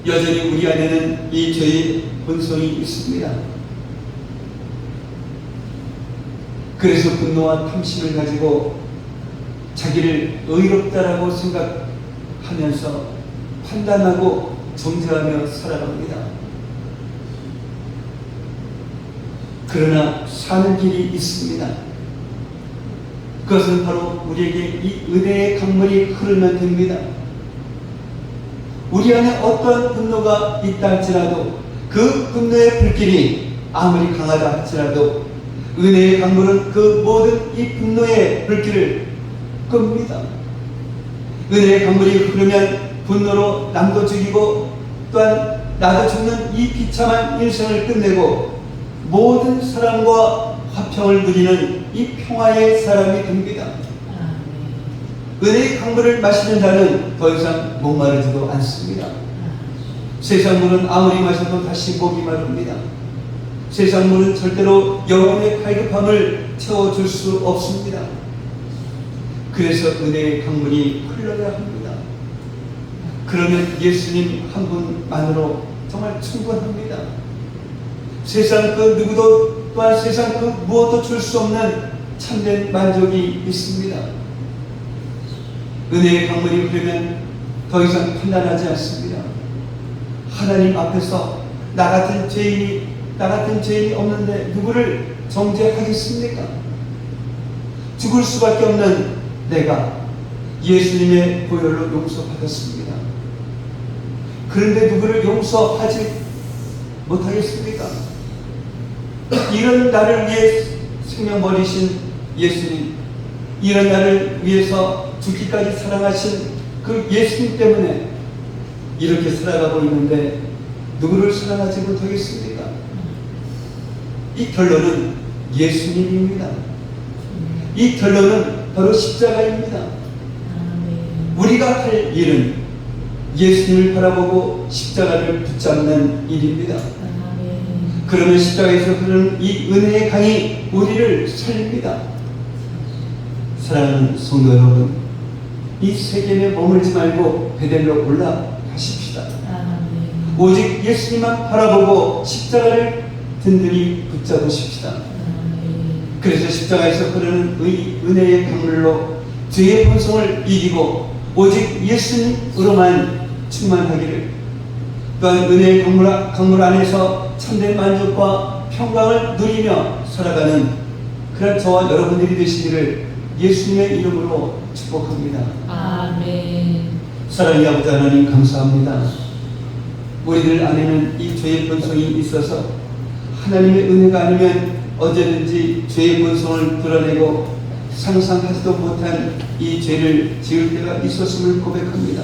여전히 우리 안에는 이 죄의 본성이 있습니다. 그래서 분노와 탐심을 가지고 자기를 의롭다라고 생각하면서 판단하고 정죄하며 살아갑니다. 그러나 사는 길이 있습니다. 그것은 바로 우리에게 이 은혜의 강물이 흐르면 됩니다. 우리 안에 어떤 분노가 있다 할지라도 그 분노의 불길이 아무리 강하다 할지라도 은혜의 강물은 그 모든 이 분노의 불길을 끕니다. 은혜의 강물이 흐르면 분노로 남도 죽이고 또한 나도 죽는 이 비참한 인생을 끝내고 모든 사람과 화평을 누리는 이 평화의 사람이 됩니다. 은혜의 강물을 마시는 자는 더 이상 목마르지도 않습니다. 세상 물은 아무리 마셔도 다시 목이 마릅니다. 세상 물은 절대로 영혼의 갈급함을 채워줄 수 없습니다. 그래서 은혜의 강물이 흘러야 합니다. 그러면 예수님 한 분만으로 정말 충분합니다. 세상 그 누구도 또한 세상 그 무엇도 줄 수 없는 참된 만족이 있습니다. 은혜의 강물이 흐르면 더 이상 판단하지 않습니다. 하나님 앞에서 나 같은 죄인이 없는데 누구를 정죄하겠습니까? 죽을 수밖에 없는 내가 예수님의 보혈로 용서받았습니다. 그런데 누구를 용서하지 못하겠습니까? 이런 나를 위해 생명 버리신 예수님, 이런 나를 위해서 죽기까지 사랑하신 그 예수님 때문에 이렇게 살아가고 있는데 누구를 사랑하지 못하겠습니까? 이 결론은 예수님입니다. 이 결론은 바로 십자가입니다. 우리가 할 일은 예수님을 바라보고 십자가를 붙잡는 일입니다. 그러면 십자가에서 흐르는 이 은혜의 강이 우리를 살립니다. 사랑하는 성도 여러분, 이 세겜에 머물지 말고 베델로 올라가십시다. 오직 예수님만 바라보고 십자가를 든든히 붙잡으십시다. 그래서 십자가에서 흐르는 은혜의 강물로 죄의 본성을 이기고 오직 예수님으로만 충만하기를, 또한 은혜의 강물 안에서 참된 만족과 평강을 누리며 살아가는 그런 저와 여러분들이 되시기를 예수님의 이름으로 축복합니다. 아멘. 사랑의 아버지 하나님 감사합니다. 우리들 안에는 이 죄의 본성이 있어서 하나님의 은혜가 아니면 언제든지 죄의 본성을 드러내고 상상하지도 못한 이 죄를 지을 때가 있었음을 고백합니다.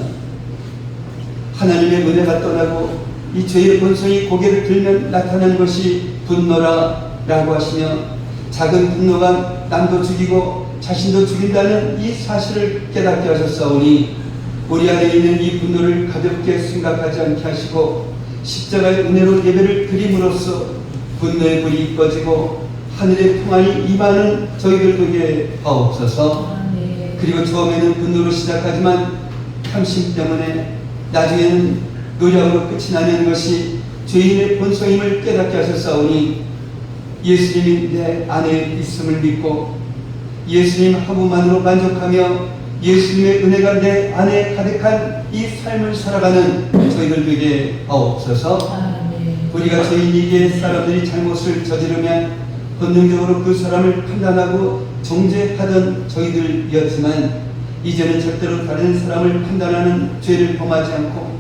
하나님의 은혜가 떠나고 이 죄의 본성이 고개를 들면 나타나는 것이 분노라라고 하시며, 작은 분노가 남도 죽이고 자신도 죽인다는 이 사실을 깨닫게 하셨사오니 우리 안에 있는 이 분노를 가볍게 생각하지 않게 하시고 십자가의 은혜로 예배를 드림으로써 분노의 불이 꺼지고 하늘의 평안이 임하는 저희들 되게 하옵소서. 그리고 처음에는 분노로 시작하지만 탐심 때문에 나중에는 노력으로 끝이 나는 것이 죄인의 본성임을 깨닫게 하셨사오니 예수님이 내 안에 있음을 믿고 예수님 한 분만으로 만족하며 예수님의 은혜가 내 안에 가득한 이 삶을 살아가는 저희들 되게 하옵소서. 우리가 죄인이기에 사람들이 잘못을 저지르면 본능적으로 그 사람을 판단하고 정죄하던 저희들이었지만 이제는 절대로 다른 사람을 판단하는 죄를 범하지 않고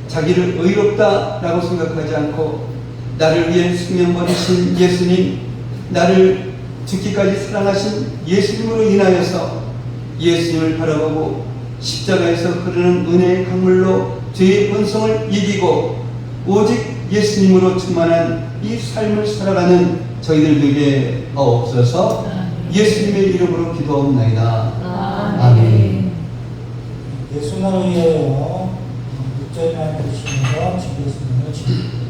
자기를 의롭다라고 생각하지 않고 나를 위해 생명 버리신 예수님, 나를 죽기까지 사랑하신 예수님으로 인하여서 예수님을 바라보고 십자가에서 흐르는 은혜의 강물로 죄의 본성을 이기고 오직 예수님으로 충만한 이 삶을 살아가는 저희들 되게 하옵소서. 예수님의 이름으로 기도하옵나이다. 아멘. 예수님을 위하여 6절만 해주시면서 준비했습니다. 준비했습니다.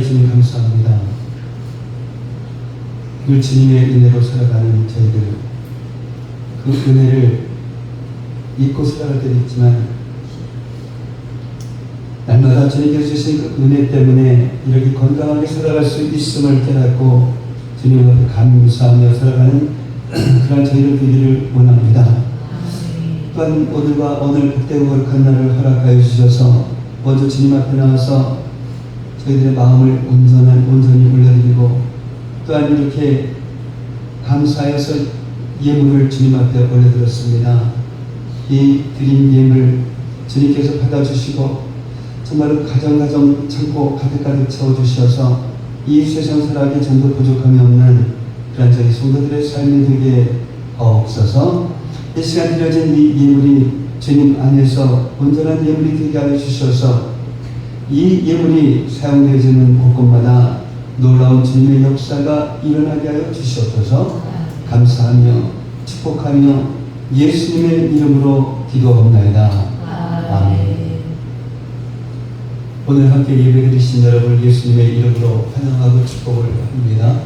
주님 감사합니다. 늘 주님의 은혜로 살아가는 저희들, 그 은혜를 잊고 살아갈 때도 있지만 날마다 주님께서 주신 그 은혜 때문에 이렇게 건강하게 살아갈 수 있음을 깨닫고 주님 앞에 감사하며 살아가는 그런 저희들 되기를 원합니다. 또한 오늘과 오늘 복되고 거룩한 날을 허락하여 주셔서 먼저 주님 앞에 나와서 저희들의 마음을 온전히 올려드리고 또한 이렇게 감사해서 예물을 주님 앞에 올려드렸습니다. 이 드린 예물 주님께서 받아주시고 정말로 가정 창고 가득 채워주셔서 이 세상 살아가기 전도 부족함이 없는 그런 저희 성도들의 삶이 되게 하옵소서. 이 시간 드려진 이 예물이 주님 안에서 온전한 예물이 되게 하여 주셔서 이 예물이 사용되어지는 곳곳마다 놀라운 주님의 역사가 일어나게 하여 주시옵소서. 감사하며 축복하며 예수님의 이름으로 기도하옵나이다. 아멘. 오늘 함께 예배드리신 여러분을 예수님의 이름으로 환영하고 축복을 합니다.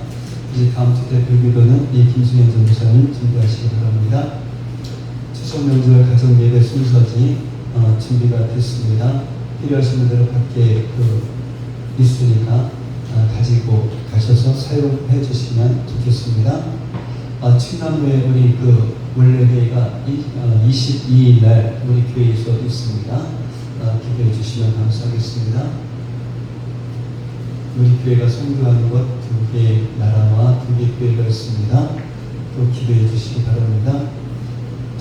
이제 다음 주 대표기도는 이 김승현 전도사님 준비하시기 바랍니다. 추석 명절 가정 예배 순서지 준비가 됐습니다. 필요하신 분들은 밖에 있으니까 가지고 가셔서 사용해 주시면 좋겠습니다. 충남도에 우리 원래회의가 22일 날 우리 교회에서 있습니다. 기도해 주시면 감사하겠습니다. 우리 교회가 선교하는 것 2개의 나라와 2개의 교회가 있습니다. 또 기도해 주시기 바랍니다.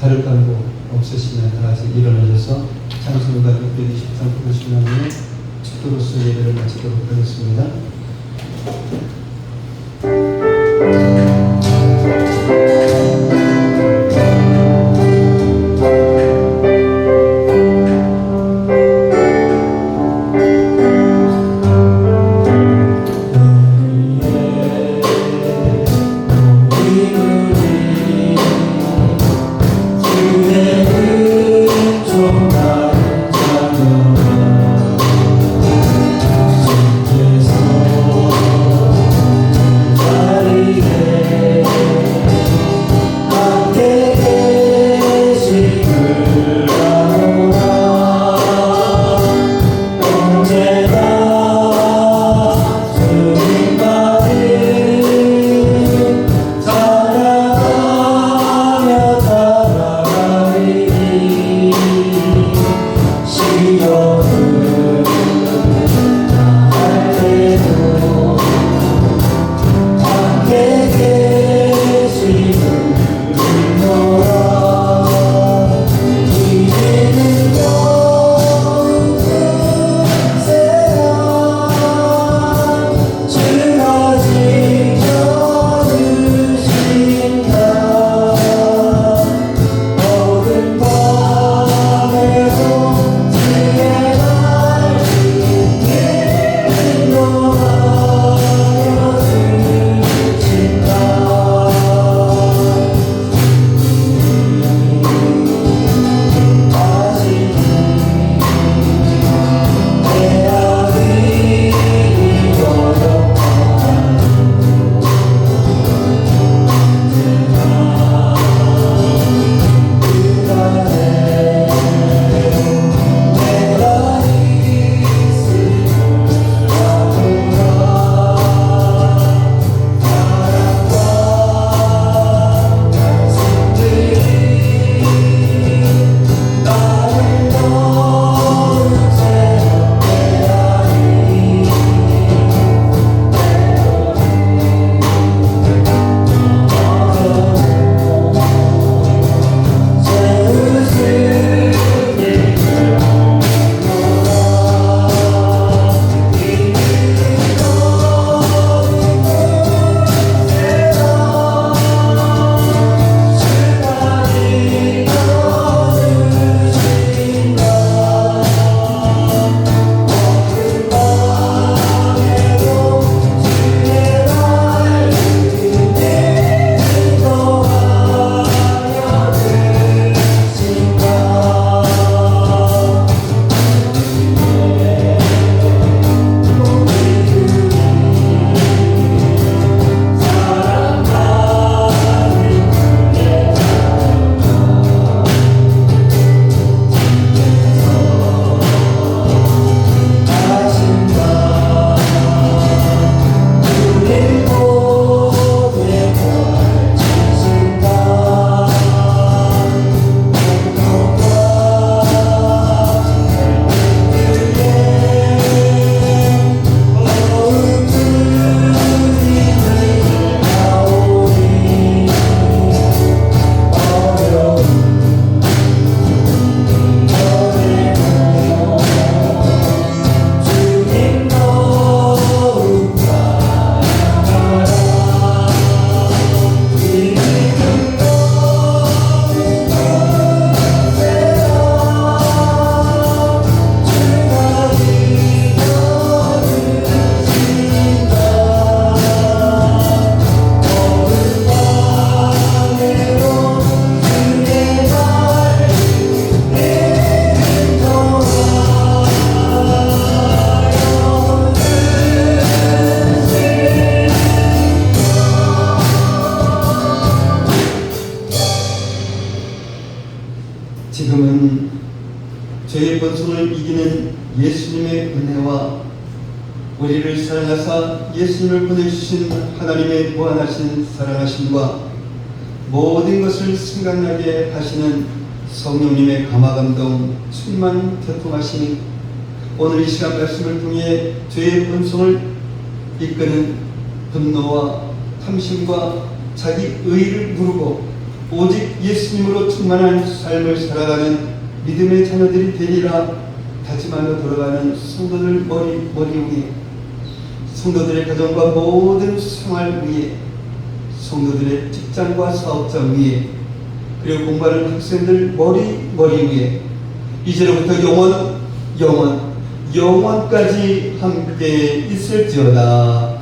다를 광고 없으시면 다 같이 일어나셔서 찬송가 623 부르시면 축도로서 예배를 마치도록 하겠습니다. 주께서 지금은 죄의 본성을 이기는 예수님의 은혜와 우리를 사랑하사 예수님을 보내주신 하나님의 무한하신 사랑하심과 모든 것을 생각나게 하시는 성령님의 감화감동 충만 교통하심이 오늘 이 시간 말씀을 통해 죄의 본성을 이끄는 분노와 탐심과 자기 의의를 누르고 오직 예수님으로 충만한 삶을 살아가는 믿음의 자녀들이 되리라 다짐하며 돌아가는 성도들 머리 위에, 성도들의 가정과 모든 생활 위에, 성도들의 직장과 사업장 위에, 그리고 공부하는 학생들 머리 위에 이제로부터 영원까지 함께 있을지어다.